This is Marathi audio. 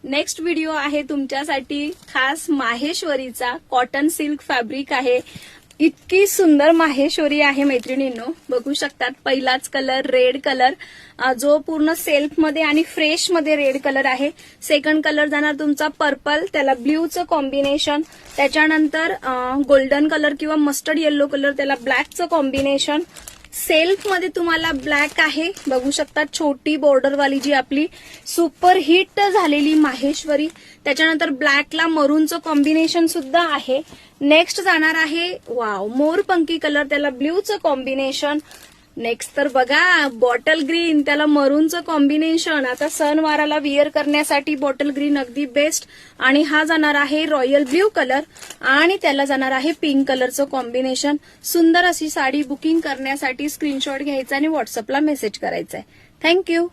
नेक्स्ट व्हिडिओ आहे तुमच्यासाठी खास माहेश्वरीचा. कॉटन सिल्क फॅब्रिक आहे. इतकी सुंदर माहेश्वरी आहे मैत्रिणींनो, बघू शकतात. पहिलाच कलर रेड कलर, जो पूर्ण सेल्फ मध्ये आणि फ्रेश मध्ये रेड कलर आहे. सेकंड कलर जाणार तुमचा पर्पल, त्याला ब्ल्यूचं कॉम्बिनेशन. त्याच्यानंतर गोल्डन कलर किंवा मस्टर्ड येल्लो कलर, त्याला ब्लॅकचं कॉम्बिनेशन. सेल्फ मध्ये तुम्हाला ब्लॅक आहे, बघू शकता. छोटी बॉर्डरवाली जी आपली सुपर हिट झालेली माहेश्वरी. त्याच्यानंतर ब्लॅकला मरूनचं कॉम्बिनेशन सुद्धा आहे. नेक्स्ट जाणार आहे वाव मोरपंखी कलर, त्याला ब्ल्यूचं कॉम्बिनेशन. नेक्स्ट तर बघा बॉटल ग्रीन, त्याला मरूनचं कॉम्बिनेशन. आता सणवाराला विअर करण्यासाठी बॉटल ग्रीन अगदी बेस्ट. आणि हा जाणार आहे रॉयल ब्ल्यू कलर आणि त्याला जाणार आहे पिंक कलरचं कॉम्बिनेशन. सुंदर अशी साडी बुकिंग करण्यासाठी स्क्रीनशॉट घ्यायचा आणि व्हॉट्सअपला मेसेज करायचा आहे. थँक्यू.